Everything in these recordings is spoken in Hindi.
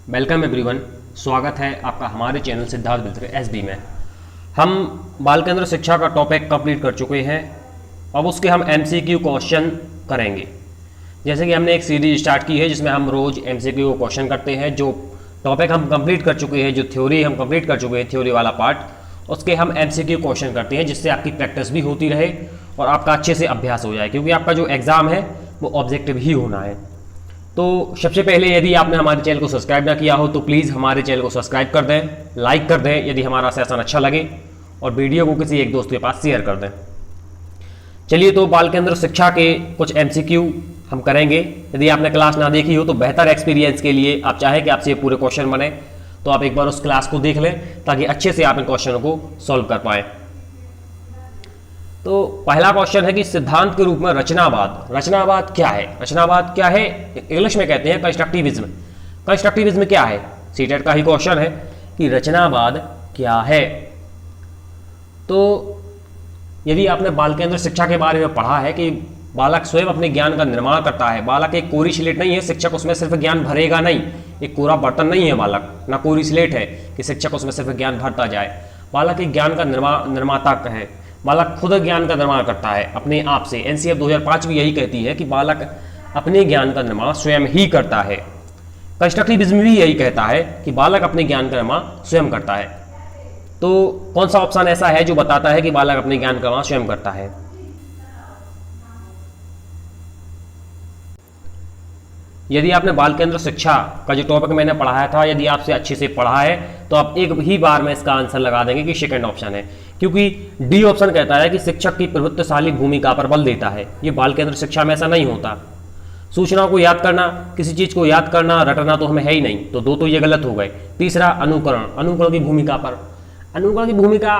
Welcome everyone. स्वागत है आपका हमारे चैनल सिद्धार्थ मित्र एसबी में। हम बाल केंद्र शिक्षा का टॉपिक कंप्लीट कर चुके हैं। अब उसके हम एमसीक्यू क्वेश्चन करेंगे। जैसे कि हमने एक सीरीज स्टार्ट की है जिसमें हम रोज एमसीक्यू क्वेश्चन करते हैं। जो टॉपिक हम कंप्लीट कर चुके हैं, जो थ्योरी हम कंप्लीट कर चुके हैं, थ्योरी वाला पार्ट, उसके हम एमसीक्यू क्वेश्चन करते हैं जिससे आपकी प्रैक्टिस भी होती रहे और आपका अच्छे से अभ्यास हो जाए, क्योंकि आपका जो एग्ज़ाम है वो ऑब्जेक्टिव ही होना है। तो सबसे पहले यदि आपने हमारे चैनल को सब्सक्राइब ना किया हो तो प्लीज़ हमारे चैनल को सब्सक्राइब कर दें, लाइक कर दें यदि हमारा सेशन अच्छा लगे, और वीडियो को किसी एक दोस्त के पास शेयर कर दें। चलिए, तो बाल केंद्र शिक्षा के कुछ एमसीक्यू हम करेंगे। यदि आपने क्लास ना देखी हो तो बेहतर एक्सपीरियंस के लिए आप चाहें कि आपसे ये पूरे क्वेश्चन बने तो आप एक बार उस क्लास को देख लें ताकि अच्छे से आप इन क्वेश्चनों को सॉल्व कर पाएँ। तो पहला क्वेश्चन है कि सिद्धांत के रूप में रचनावाद। रचनावाद क्या है? रचनावाद क्या है? इंग्लिश में कहते हैं कंस्ट्रक्टिविज्म। कंस्ट्रक्टिविज्म क्या है? सीटेट का ही क्वेश्चन है कि रचनावाद क्या है। तो यदि आपने बाल केंद्र शिक्षा के बारे में पढ़ा है कि बालक स्वयं अपने ज्ञान का निर्माण करता है। बालक एक कोरी स्लेट नहीं है, शिक्षक उसमें सिर्फ ज्ञान भरेगा नहीं। एक कोरा बर्तन नहीं है बालक, ना कोरी स्लेट है कि शिक्षक उसमें सिर्फ ज्ञान भरता जाए। बालक एक ज्ञान का निर्माता है। बालक खुद ज्ञान का निर्माण करता है अपने आप से। एनसीएफ 2005 भी यही कहती है कि बालक अपने ज्ञान का निर्माण स्वयं ही करता है। कंस्ट्रक्टिविज्म भी यही कहता है कि बालक अपने ज्ञान का निर्माण स्वयं करता है। तो कौन सा ऑप्शन ऐसा है जो बताता है कि बालक अपने ज्ञान का निर्माण स्वयं करता है? यदि आपने बाल केंद्र शिक्षा का जो टॉपिक मैंने पढ़ाया था, यदि आपसे अच्छे से पढ़ा है तो आप एक ही बार में इसका आंसर लगा देंगे कि सेकंड ऑप्शन है, क्योंकि डी ऑप्शन कहता है कि शिक्षक की प्रभुत्वशाली भूमिका पर बल देता है। ये बाल केंद्र शिक्षा में ऐसा नहीं होता। सूचनाओं को याद करना, किसी चीज को याद करना, रटना तो हमें है ही नहीं, तो दो तो ये गलत हो गए। तीसरा अनुकरण, अनुकरण की भूमिका पर। अनुकरण की भूमिका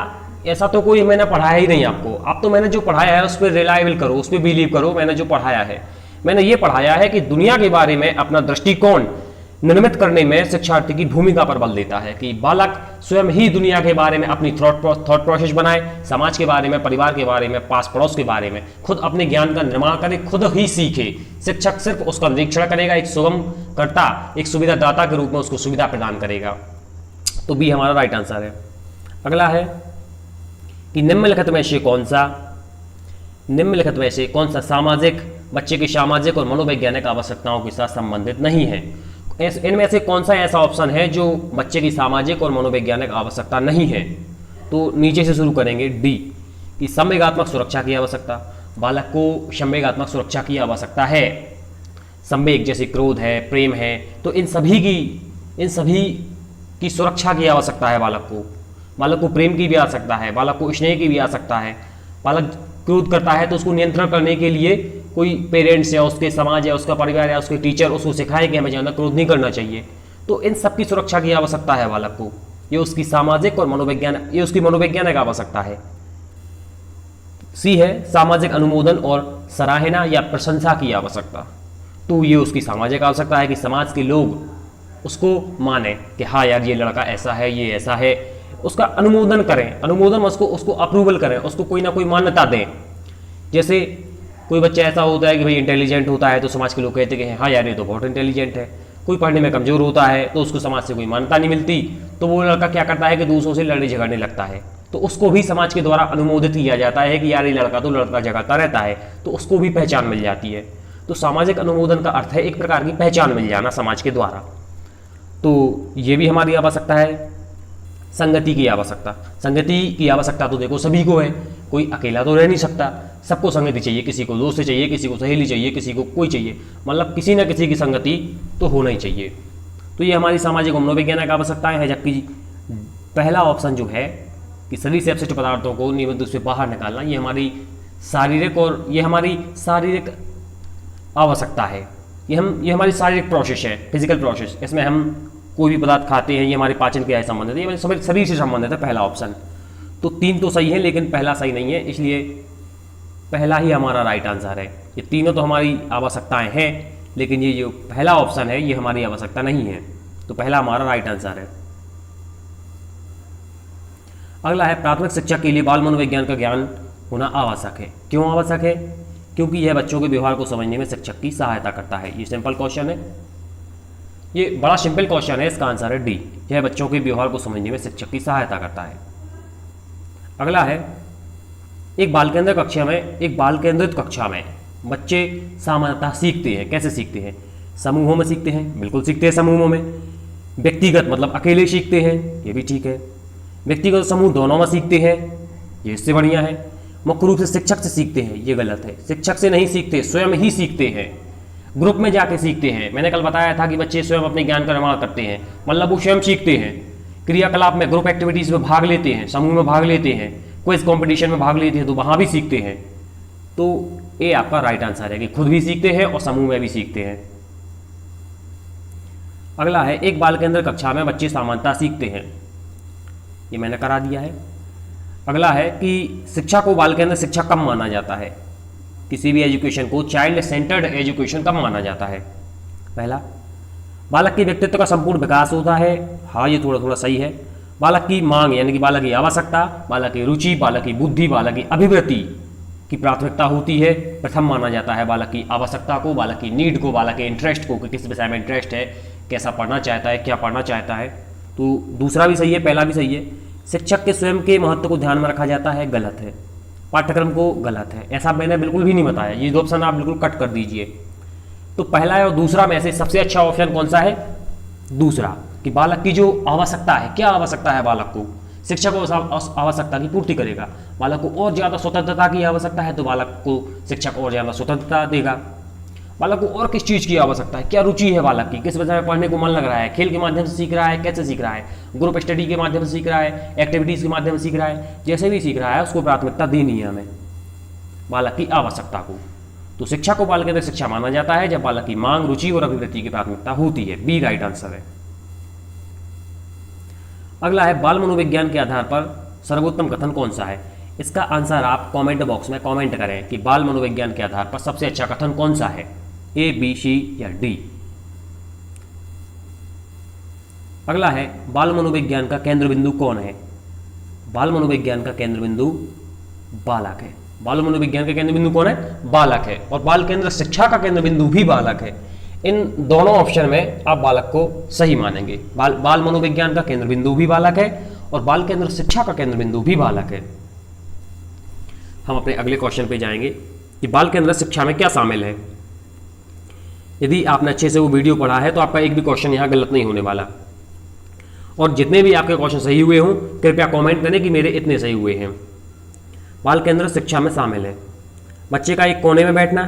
ऐसा तो कोई मैंने पढ़ाया ही नहीं आपको। आप तो मैंने जो पढ़ाया है उस पर रिलायबल करो, उस पर बिलीव करो। मैंने जो पढ़ाया है, मैंने ये पढ़ाया है कि दुनिया के बारे में अपना दृष्टिकोण निर्मित करने में शिक्षार्थी की भूमिका पर बल देता है, कि बालक स्वयं ही दुनिया के बारे में अपनी थॉट प्रोसेस बनाए, समाज के बारे में, परिवार के बारे में, पास पड़ोस के बारे में खुद अपने ज्ञान का निर्माण करे, खुद ही सीखे। शिक्षक सिर्फ उसका निरीक्षण करेगा, एक सुगम कर्ता, एक सुविधादाता के रूप में उसको सुविधा प्रदान करेगा। तो बी हमारा राइट आंसर है। अगला है कि निम्नलिखित में से कौन सा सामाजिक, बच्चे की सामाजिक और मनोवैज्ञानिक आवश्यकताओं के साथ संबंधित नहीं है? इनमें से कौन सा ऐसा ऑप्शन है जो बच्चे की सामाजिक और मनोवैज्ञानिक आवश्यकता नहीं है? तो नीचे से शुरू करेंगे। डी कि संवेगात्मक सुरक्षा की आवश्यकता। बालक को संवेगात्मक सुरक्षा की आवश्यकता है। संवेग जैसे क्रोध है, प्रेम है, तो इन सभी की सुरक्षा की आवश्यकता है बालक को। बालक को प्रेम की भी आवश्यकता है, बालक को स्नेह की भी आवश्यकता है। बालक क्रोध करता है तो उसको नियंत्रण करने के लिए कोई पेरेंट्स या उसके समाज या उसका परिवार या उसके टीचर उसको सिखाए कि हमें ज़्यादा क्रोध नहीं करना चाहिए। तो इन सब की सुरक्षा की आवश्यकता है बालक को। ये उसकी सामाजिक और मनोवैज्ञानिक, ये उसकी मनोवैज्ञानिक आवश्यकता है। सी है सामाजिक अनुमोदन और सराहना या प्रशंसा की आवश्यकता। तो ये उसकी सामाजिक आवश्यकता है कि समाज के लोग उसको माने कि हाँ यार ये लड़का ऐसा है, ये ऐसा है, उसका अनुमोदन करें। अनुमोदन उसको अप्रूवल करें, उसको कोई ना कोई मान्यता दें। जैसे कोई बच्चा ऐसा होता है कि भाई इंटेलिजेंट होता है तो समाज के लोग कहते हैं कि हाँ यार ये तो बहुत इंटेलिजेंट है। कोई पढ़ने में कमजोर होता है तो उसको समाज से कोई मान्यता नहीं मिलती, तो वो लड़का क्या करता है कि दूसरों से लड़ने झगड़ने लगता है। तो उसको भी समाज के द्वारा अनुमोदित किया जाता है कि यार ये लड़का तो लड़का झगड़ता रहता है, तो उसको भी पहचान मिल जाती है। तो सामाजिक अनुमोदन का अर्थ है एक प्रकार की पहचान मिल जाना समाज के द्वारा। तो ये भी हमारी आवश्यकता है। संगति की आवश्यकता। संगति की आवश्यकता तो देखो सभी को है, कोई अकेला तो रह नहीं सकता, सबको संगति चाहिए। किसी को दोस्त चाहिए, किसी को सहेली चाहिए, किसी को कोई चाहिए, मतलब किसी न किसी की संगति तो होना ही चाहिए। तो ये हमारी सामाजिक और मनोवैज्ञानिक आवश्यकताएं हैं। जबकि पहला ऑप्शन जो है कि शरीर से अपशिष्ट पदार्थों को नियमित रूप से बाहर निकालना, ये हमारी शारीरिक आवश्यकता है। ये हमारी शारीरिक प्रोसेस है, फिजिकल प्रोसेस। इसमें हम कोई भी पदार्थ खाते हैं, ये हमारे पाचन क्रिया से संबंधित है, ये शरीर से संबंधित है पहला ऑप्शन। तो तीन तो सही है लेकिन पहला सही नहीं है, इसलिए पहला ही हमारा राइट आंसर है। ये तीनों तो हमारी आवश्यकताएं हैं लेकिन ये जो पहला ऑप्शन है ये हमारी आवश्यकता नहीं है, तो पहला हमारा राइट आंसर है। अगला है प्राथमिक शिक्षा के लिए बाल मनोविज्ञान का ज्ञान होना आवश्यक है। क्यों आवश्यक है? क्योंकि यह बच्चों के व्यवहार को समझने में शिक्षक की सहायता करता है। ये सिंपल क्वेश्चन है। ये बड़ा सिंपल क्वेश्चन है, इसका आंसर है डी। यह बच्चों के व्यवहार को समझने में शिक्षक की सहायता करता है। अगला है, एक बाल केंद्रित कक्षा में बच्चे सामान्यतः सीखते हैं। कैसे सीखते हैं? समूहों में सीखते हैं, बिल्कुल सीखते हैं समूहों में। व्यक्तिगत मतलब अकेले सीखते हैं, ये भी ठीक है। व्यक्तिगत समूह दोनों में सीखते हैं, ये इससे बढ़िया है। मुख्य रूप से शिक्षक से सीखते हैं, ये गलत है। शिक्षक से नहीं सीखते, स्वयं ही सीखते हैं, ग्रुप में जाके सीखते हैं। मैंने कल बताया था कि बच्चे स्वयं अपने ज्ञान का निर्माण करते हैं, मतलब वो स्वयं सीखते हैं। क्रियाकलाप में, ग्रुप एक्टिविटीज में भाग लेते हैं, समूह में भाग लेते हैं, क्विज कंपटीशन में भाग लेते हैं, तो वहाँ भी सीखते हैं। तो ये आपका राइट आंसर है कि खुद भी सीखते हैं और समूह में भी सीखते हैं। अगला है, एक बाल केंद्र कक्षा में बच्चे सामान्यतः सीखते हैं, ये मैंने करा दिया है। अगला है कि शिक्षा को बाल केंद्र शिक्षा कब माना जाता है? किसी भी एजुकेशन को चाइल्ड सेंटर्ड एजुकेशन कब माना जाता है? पहला, बालक के व्यक्तित्व का संपूर्ण विकास होता है, हाँ ये थोड़ा थोड़ा सही है। बालक की मांग यानी कि बालक की आवश्यकता, बालक की रुचि, बालक की बुद्धि, बालक की अभिवृत्ति की प्राथमिकता होती है, प्रथम माना जाता है बालक की आवश्यकता को, बालक की नीड को, बालक के इंटरेस्ट को कि किस विषय में इंटरेस्ट है, कैसा पढ़ना चाहता है, क्या पढ़ना चाहता है। तो दूसरा भी सही है, पहला भी सही है। शिक्षक के स्वयं के महत्व को ध्यान में रखा जाता है, गलत है। पाठ्यक्रम को, गलत है, ऐसा मैंने बिल्कुल भी नहीं बताया। ये दो ऑप्शन आप बिल्कुल कट कर दीजिए। तो पहला है और दूसरा में से सबसे अच्छा ऑप्शन कौन सा है? दूसरा, कि बालक की जो आवश्यकता है, क्या आवश्यकता है बालक को, शिक्षक उस आवश्यकता की पूर्ति करेगा। बालक को और ज़्यादा स्वतंत्रता की आवश्यकता है तो बालक को शिक्षक और ज़्यादा स्वतंत्रता देगा। बालक को और किस चीज़ की आवश्यकता है, क्या रुचि है बालक की, किस विषय में पढ़ने को मन लग रहा है, खेल के माध्यम से सीख रहा है, कैसे सीख रहा है, ग्रुप स्टडी के माध्यम से सीख रहा है, एक्टिविटीज़ के माध्यम से सीख रहा है, जैसे भी सीख रहा है उसको प्राथमिकता देनी है हमें, बालक की आवश्यकता को। तो शिक्षा को बाल केंद्र शिक्षा माना जाता है जब बालक की मांग, रुचि और अभिवृत्ति की प्राथमिकता होती है। बी राइट आंसर है। अगला है, बाल मनोविज्ञान के आधार पर सर्वोत्तम कथन कौन सा है? इसका आंसर आप कमेंट बॉक्स में कमेंट करें कि बाल मनोविज्ञान के आधार पर सबसे अच्छा कथन कौन सा है, ए, बी, सी या डी। अगला है, बाल मनोविज्ञान का केंद्र बिंदु कौन है? बाल मनोविज्ञान का केंद्र बिंदु बालक है। बाल मनोविज्ञान का केंद्र बिंदु कौन है? बालक है। और बाल केंद्र शिक्षा का केंद्र बिंदु भी बालक है। इन दोनों ऑप्शन में आप बालक को सही मानेंगे। बाल मनोविज्ञान का केंद्र बिंदु भी बालक है और बाल केंद्र शिक्षा का केंद्र बिंदु भी बालक है। हम अपने अगले क्वेश्चन पे जाएंगे कि बाल केंद्र शिक्षा में क्या शामिल है। यदि आपने अच्छे से वो वीडियो पढ़ा है तो आपका एक भी क्वेश्चन यहाँ गलत नहीं होने वाला। और जितने भी आपके क्वेश्चन सही हुए हों कृपया कमेंट करें कि मेरे इतने सही हुए हैं। बाल केंद्र शिक्षा में शामिल है बच्चे का एक कोने में बैठना,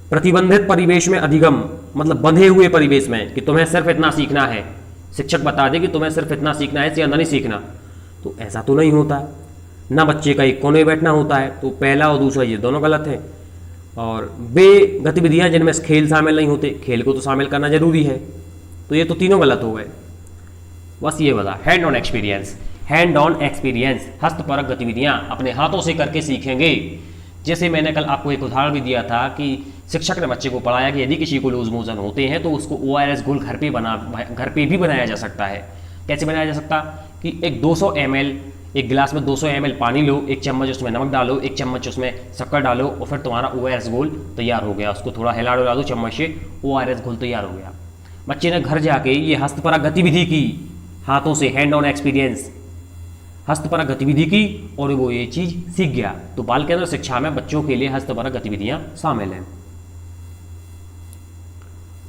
प्रतिबंधित परिवेश में अधिगम मतलब बंधे हुए परिवेश में कि तुम्हें सिर्फ इतना सीखना है, शिक्षक बता दे कि तुम्हें सिर्फ इतना सीखना है, इससे ज़्यादा नहीं सीखना, तो ऐसा तो नहीं होता। ना बच्चे का एक कोने में बैठना होता है, तो पहला और दूसरा ये दोनों गलत हैं। और वे गतिविधियाँ जिनमें खेल शामिल नहीं होते, खेल को तो शामिल करना जरूरी है, तो ये तो तीनों गलत हो गए। बस ये बता, hand on experience, hand on experience, हस्तपरक गतिविधियाँ अपने हाथों से करके सीखेंगे। जैसे मैंने कल आपको एक उदाहरण भी दिया था कि शिक्षक ने बच्चे को पढ़ाया कि यदि किसी को लूज मोशन होते हैं तो उसको ORS घोल घर पे भी बनाया जा सकता है। कैसे बनाया जा सकता कि एक 200 ml, एक गिलास में 200 ml पानी लो, एक चम्मच उसमें नमक डालो, एक चम्मच उसमें शक्कर डालो और फिर तुम्हारा ORS घोल तैयार हो गया। उसको थोड़ा हिला डुला दो चम्मच से, ORS घोल तैयार हो गया। बच्चे ने घर जाके ये हस्तपरक गतिविधि की, हाथों से, हैंड ऑन एक्सपीरियंस, हस्तपरक गतिविधि की और वो ये चीज़ सीख गया। तो बाल केंद्र शिक्षा में बच्चों के लिए हस्तपरक गतिविधियां शामिल हैं।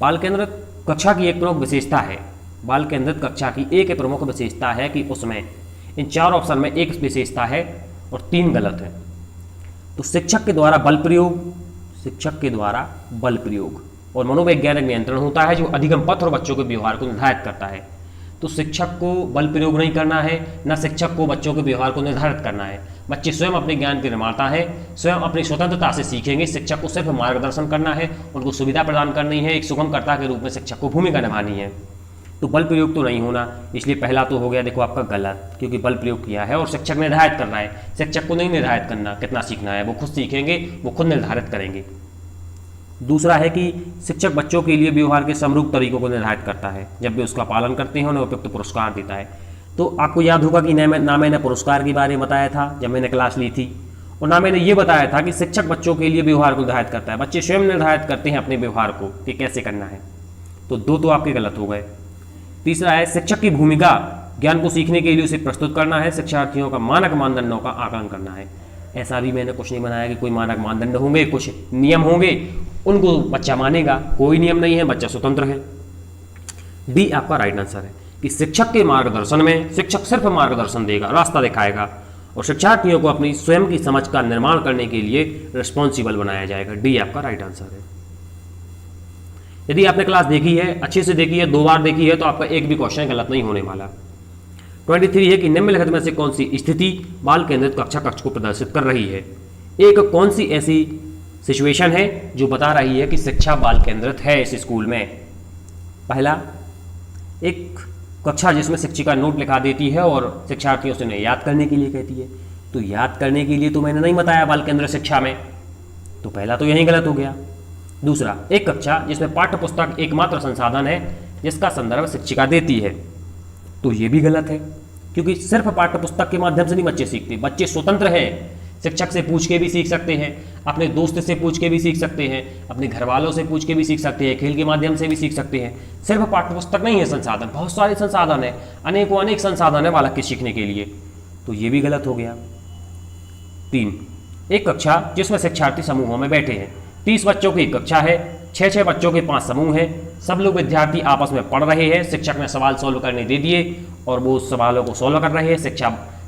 बाल केंद्र कक्षा की एक प्रमुख विशेषता है, बाल केंद्रित कक्षा की एक प्रमुख विशेषता है कि उसमें इन 4 ऑप्शन में एक विशेषता है और 3 गलत है। तो शिक्षक के द्वारा बल प्रयोग, शिक्षक के द्वारा बल प्रयोग और मनोवैज्ञानिक नियंत्रण होता है जो अधिगम पथ और बच्चों के व्यवहार को निर्धारित करता है। तो शिक्षक को बल प्रयोग नहीं करना है, ना शिक्षक को बच्चों के व्यवहार को निर्धारित करना है। बच्चे स्वयं अपने ज्ञान के निर्माता है, स्वयं अपनी स्वतंत्रता से सीखेंगे। शिक्षक को सिर्फ मार्गदर्शन करना है, उनको सुविधा प्रदान करनी है, एक सुगमकर्ता के रूप में शिक्षक को भूमिका निभानी है। तो बल प्रयोग तो नहीं होना, इसलिए पहला तो हो गया देखो आपका गलत, क्योंकि बल प्रयोग किया है और शिक्षक निर्धारित कर रहा है। शिक्षक को नहीं निर्धारित करना कितना सीखना है, वो खुद सीखेंगे, वो खुद निर्धारित करेंगे। दूसरा है कि शिक्षक बच्चों के लिए व्यवहार के समरूप तरीकों को निर्धारित करता है, जब वे उसका पालन करते हैं उन्हें उपयुक्त पुरस्कार देता है। तो आपको याद होगा कि ना मैंने पुरस्कार के बारे में बताया था जब मैंने क्लास ली थी, और ना मैंने ये बताया था कि शिक्षक बच्चों के लिए व्यवहार को निर्धारित करता है। बच्चे स्वयं निर्धारित करते हैं अपने व्यवहार को कि कैसे करना है। तो 2 तो आपके गलत हो गए। तीसरा है शिक्षक की भूमिका ज्ञान को सीखने के लिए उसे प्रस्तुत करना है, शिक्षार्थियों का मानक मानदंडों का आकलन करना है। ऐसा भी मैंने कुछ नहीं बनाया कि कोई मानक मानदंड होंगे, कुछ नियम होंगे, उनको बच्चा मानेगा। कोई नियम नहीं है, बच्चा स्वतंत्र है। डी आपका राइट आंसर है कि शिक्षक के मार्गदर्शन में शिक्षक सिर्फ मार्गदर्शन देगा, रास्ता दिखाएगा, और शिक्षार्थियों को अपनी स्वयं की समझ का निर्माण करने के लिए रिस्पॉन्सिबल बनाया जाएगा। डी आपका राइट आंसर है। यदि आपने क्लास देखी है, अच्छे से देखी है, 2 बार देखी है, तो आपका एक भी क्वेश्चन गलत नहीं होने वाला। 23 है कि निम्नलिखित में से कौन सी स्थिति बाल केंद्रित कक्षा कक्ष को प्रदर्शित कर रही है। एक कौन सी ऐसी सिचुएशन है जो बता रही है कि शिक्षा बाल केंद्रित है इस स्कूल में। पहला, एक कक्षा जिसमें शिक्षिका नोट लिखा देती है और शिक्षार्थियों से उन्हें याद करने के लिए कहती है। तो याद करने के लिए तो मैंने नहीं बताया बाल केंद्रित शिक्षा में, तो पहला तो यही गलत हो गया। दूसरा, एक कक्षा जिसमें पाठ्य पुस्तक एकमात्र संसाधन है जिसका संदर्भ शिक्षिका देती है, तो ये भी गलत है, क्योंकि सिर्फ पाठ्य पुस्तक के माध्यम से नहीं बच्चे सीखते। बच्चे स्वतंत्र हैं, शिक्षक से पूछ के भी सीख सकते हैं, अपने दोस्त से पूछ के भी सीख सकते हैं, अपने घर वालों से पूछ के भी सीख सकते हैं, खेल के माध्यम से भी सीख सकते हैं। सिर्फ पाठ्य पुस्तक नहीं है संसाधन, बहुत सारे संसाधन है, अनेक संसाधन है बालक के सीखने के लिए, तो ये भी गलत हो गया। 3, एक कक्षा जिसमें शिक्षार्थी समूहों में बैठे हैं। 30 बच्चों की कक्षा है, 6 बच्चों के 5 समूह हैं, सब लोग विद्यार्थी आपस में पढ़ रहे हैं, शिक्षक ने सवाल सॉल्व करने दे दिए और वो सवालों को सॉल्व कर रहे हैं।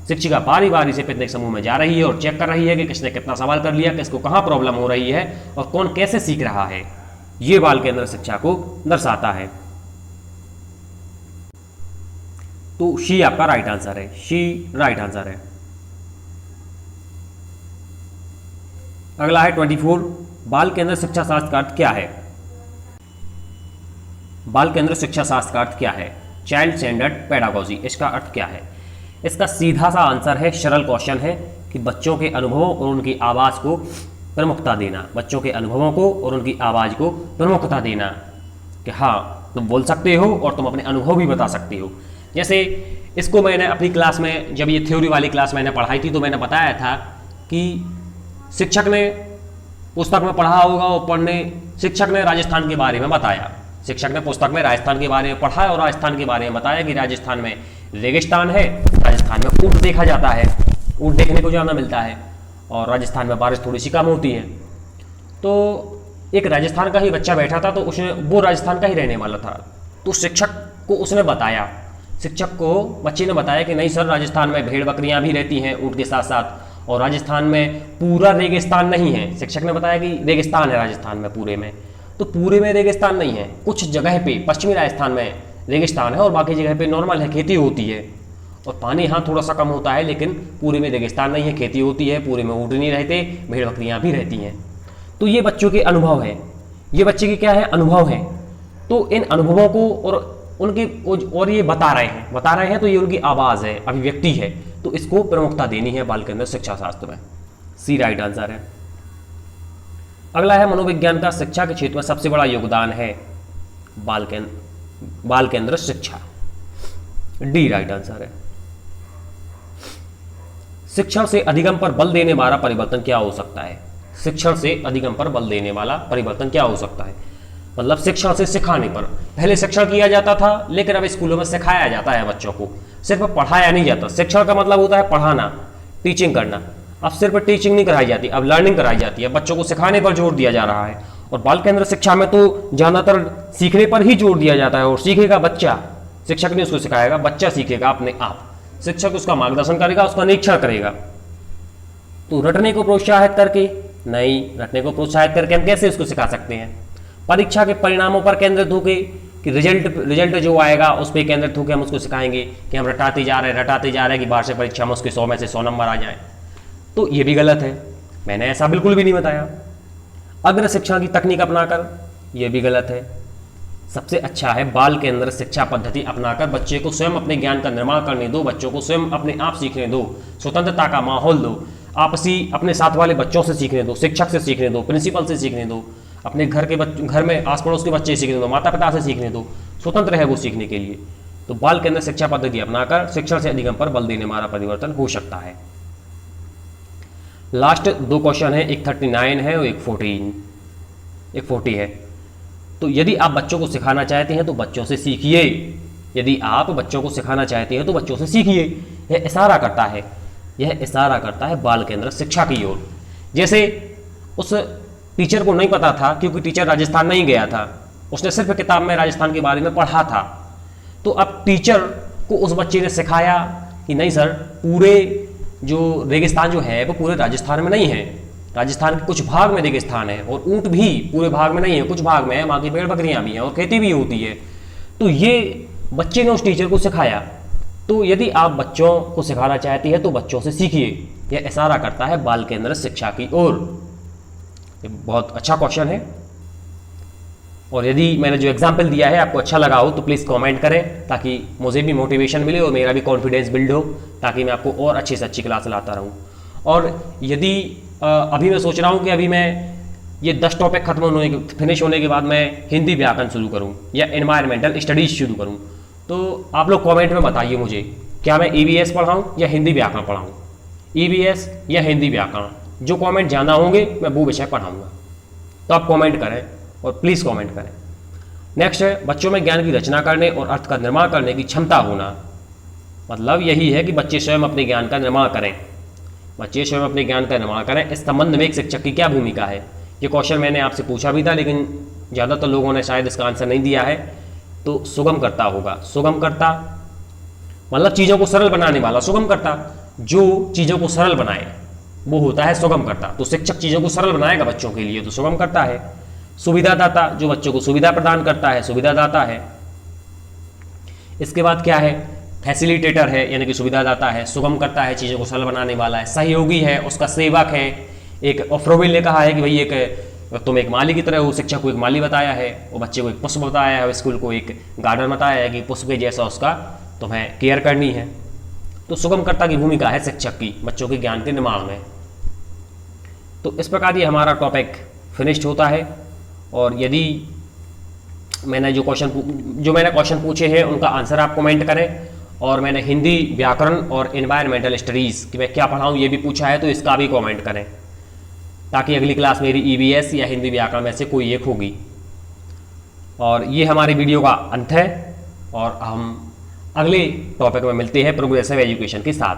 शिक्षिका बारी बारी से प्रत्येक समूह में जा रही है और चेक कर रही है कि किसने कितना सवाल कर लिया, किसको कहाँ प्रॉब्लम हो रही है और कौन कैसे सीख रहा है। ये बाल केंद्रित शिक्षा को दर्शाता है। तो शी आपका राइट आंसर है, शी राइट आंसर है। अगला है 24, बाल केंद्रित शिक्षा शास्त्र का अर्थ क्या है। बाल केंद्रित शिक्षा शास्त्र का अर्थ क्या है। चाइल्ड सेंटर्ड पेडागोजी, इसका अर्थ क्या है। इसका सीधा सा आंसर है, सरल क्वेश्चन है कि बच्चों के अनुभवों और उनकी आवाज़ को प्रमुखता देना, बच्चों के अनुभवों को और उनकी आवाज़ को प्रमुखता देना, कि हाँ तुम बोल सकते हो और तुम अपने अनुभव भी बता सकते हो। जैसे इसको मैंने अपनी क्लास में, जब ये थ्योरी वाली क्लास मैंने पढ़ाई थी, तो मैंने बताया था कि शिक्षक ने पुस्तक में पढ़ा होगा और शिक्षक ने राजस्थान के बारे में बताया, शिक्षक ने पुस्तक में राजस्थान के बारे में पढ़ा और राजस्थान के बारे में बताया कि राजस्थान में रेगिस्तान है, राजस्थान में ऊंट देखा जाता है, ऊंट देखने को ज़्यादा मिलता है, और राजस्थान में बारिश थोड़ी सी कम होती है। तो एक राजस्थान का ही बच्चा बैठा था, तो उसने, वो राजस्थान का ही रहने वाला था, तो शिक्षक को उसने बताया, शिक्षक को बच्चे ने बताया कि नहीं सर, राजस्थान में भेड़ बकरियां भी रहती हैं ऊंट के साथ साथ, और राजस्थान में पूरा रेगिस्तान नहीं है। शिक्षक ने बताया कि रेगिस्तान है राजस्थान में पूरे में, तो पूरे में रेगिस्तान नहीं है, कुछ जगह पे पश्चिमी राजस्थान में रेगिस्तान है और बाकी जगह पे नॉर्मल है, खेती होती है और पानी यहाँ थोड़ा सा कम होता है, लेकिन पूरे में रेगिस्तान नहीं है, खेती होती है, पूरे में ऊँट नहीं रहते, भेड़ बकरियाँ भी रहती हैं। तो ये बच्चों के अनुभव है, ये बच्चे के क्या है, अनुभव है। तो इन अनुभवों को और ये बता रहे हैं, तो ये उनकी आवाज़ है, अभिव्यक्ति है, तो इसको प्रमुखता देनी है बाल केंद्रित शिक्षा शास्त्र में। सी राइट आंसर है। अगला है मनोविज्ञान का शिक्षा के क्षेत्र में सबसे बड़ा योगदान है बाल केंद्रित शिक्षा। डी राइट आंसर है। शिक्षण से अधिगम पर बल देने वाला परिवर्तन क्या हो सकता है। शिक्षण से अधिगम पर बल देने वाला परिवर्तन क्या हो सकता है, मतलब शिक्षण से सिखाने पर। पहले शिक्षण किया जाता था, लेकिन अब स्कूलों में सिखाया जाता है बच्चों को, सिर्फ पढ़ाया नहीं जाता। शिक्षण का मतलब होता है पढ़ाना, टीचिंग करना। अब सिर्फ टीचिंग नहीं कराई जाती, अब लर्निंग कराई जाती है, बच्चों को सिखाने पर जोर दिया जा रहा है। और बाल केंद्र शिक्षा में तो ज़्यादातर सीखने पर ही जोर दिया जाता है, और सीखेगा बच्चा, शिक्षक नहीं उसको सिखाएगा, बच्चा सीखेगा अपने आप। शिक्षक उसका मार्गदर्शन करेगा, उसका निरीक्षण करेगा। तो रटने को प्रोत्साहित करके नहीं, रटने को प्रोत्साहित करके हम कैसे उसको सिखा सकते हैं। परीक्षा के परिणामों पर केंद्रित होकर कि रिजल्ट जो आएगा उस पर केंद्रित होकर हम उसको सिखाएंगे कि हम रटाते जा रहे हैं कि वार्षिक परीक्षा में उसके 100 में से 100 नंबर आ जाए, तो ये भी गलत है। मैंने ऐसा बिल्कुल भी नहीं बताया। अग्र शिक्षण की तकनीक अपनाकर, यह भी गलत है। सबसे अच्छा है बाल केंद्रित शिक्षा पद्धति अपनाकर बच्चे को स्वयं अपने ज्ञान का निर्माण करने दो, बच्चों को स्वयं अपने आप सीखने दो, स्वतंत्रता का माहौल दो, आपसी अपने साथ वाले बच्चों से सीखने दो, शिक्षक से सीखने दो, प्रिंसिपल से सीखने दो, अपने घर में आस पड़ोस के बच्चे सीखने दो, माता पिता से सीखने दो, स्वतंत्र है वो सीखने के लिए। तो बाल केंद्रित शिक्षा पद्धति अपनाकर शिक्षण से अधिगम पर बल देने वाला परिवर्तन हो सकता है। लास्ट 2 क्वेश्चन है, एक 39 है और एक 40 है। तो यदि आप बच्चों को सिखाना चाहते हैं तो बच्चों से सीखिए। यदि आप बच्चों को सिखाना चाहते हैं तो बच्चों से सीखिए। यह इशारा करता है, यह इशारा करता है बाल केंद्रित शिक्षा की ओर। जैसे उस टीचर को नहीं पता था, क्योंकि टीचर राजस्थान नहीं गया था, उसने सिर्फ किताब में राजस्थान के बारे में पढ़ा था। तो अब टीचर को उस बच्चे ने सिखाया कि नहीं सर, पूरे जो रेगिस्तान जो है वो पूरे राजस्थान में नहीं है, राजस्थान के कुछ भाग में रेगिस्तान है, और ऊंट भी पूरे भाग में नहीं है, कुछ भाग में है, वहाँ की पेड़ बकरियाँ भी हैं और खेती भी होती है। तो ये बच्चे ने उस टीचर को सिखाया। तो यदि आप बच्चों को सिखाना चाहते हैं तो बच्चों से सीखिए। यह इशारा करता है बाल केंद्रित शिक्षा की ओर। ये बहुत अच्छा क्वेश्चन है, और यदि मैंने जो एग्जाम्पल दिया है आपको अच्छा लगा हो तो प्लीज़ कमेंट करें, ताकि मुझे भी मोटिवेशन मिले और मेरा भी कॉन्फिडेंस बिल्ड हो, ताकि मैं आपको और अच्छी से अच्छी क्लास लाता रहूं। और यदि अभी मैं सोच रहा हूं कि अभी मैं ये 10 टॉपिक फिनिश होने के बाद मैं हिंदी व्याकरण शुरू करूं या एनवायरमेंटल स्टडीज़ शुरू करूं। तो आप लोग कमेंट में बताइए मुझे, क्या मैं EVS पढ़ाऊँ या हिंदी व्याकरण पढ़ाऊँ, EVS या हिंदी व्याकरण। जो कमेंट ज़्यादा होंगे मैं वो विषय पढ़ाऊँगा। तो आप कमेंट करें और प्लीज़ कमेंट करें। नेक्स्ट है, बच्चों में ज्ञान की रचना करने और अर्थ का निर्माण करने की क्षमता होना। मतलब यही है कि बच्चे स्वयं अपने ज्ञान का निर्माण करें, बच्चे स्वयं अपने ज्ञान का निर्माण करें। इस संबंध में एक शिक्षक की क्या भूमिका है? ये क्वेश्चन मैंने आपसे पूछा भी था, लेकिन ज़्यादातर लोगों ने शायद इसका आंसर नहीं दिया है। तो सुगमकर्ता होगा। सुगमकर्ता मतलब चीज़ों को सरल बनाने वाला। सुगमकर्ता जो चीज़ों को सरल बनाए वो होता है सुगमकर्ता। तो शिक्षक चीज़ों को सरल बनाएगा बच्चों के लिए, तो सुगमकर्ता है। सुविधादाता, जो बच्चों को सुविधा प्रदान करता है, सुविधादाता है। इसके बाद क्या है? फैसिलिटेटर है, यानी कि सुविधादाता है, सुगमकर्ता है, चीज़ों को सरल बनाने वाला है। सहयोगी है, उसका सेवक है। एक फ्रोबेल ने कहा है कि भाई एक तुम एक माली की तरह हो। शिक्षक को एक माली बताया है, और बच्चे को एक पुष्प बताया है, स्कूल को एक गार्डन बताया है कि पुष्प के जैसा उसका तुम्हें केयर करनी है। तो सुगमकर्ता की भूमिका है शिक्षक की बच्चों के ज्ञान के निर्माण में। तो इस प्रकार ये हमारा टॉपिक फिनिश्ड होता है। और यदि मैंने जो मैंने क्वेश्चन पूछे हैं उनका आंसर आप कमेंट करें, और मैंने हिंदी व्याकरण और एनवायरमेंटल स्टडीज़ कि मैं क्या पढ़ाऊँ ये भी पूछा है, तो इसका भी कमेंट करें, ताकि अगली क्लास मेरी EVS या हिंदी व्याकरण में से कोई एक होगी। और ये हमारी वीडियो का अंत है, और हम अगले टॉपिक में मिलते हैं प्रोग्रेसिव एजुकेशन के साथ।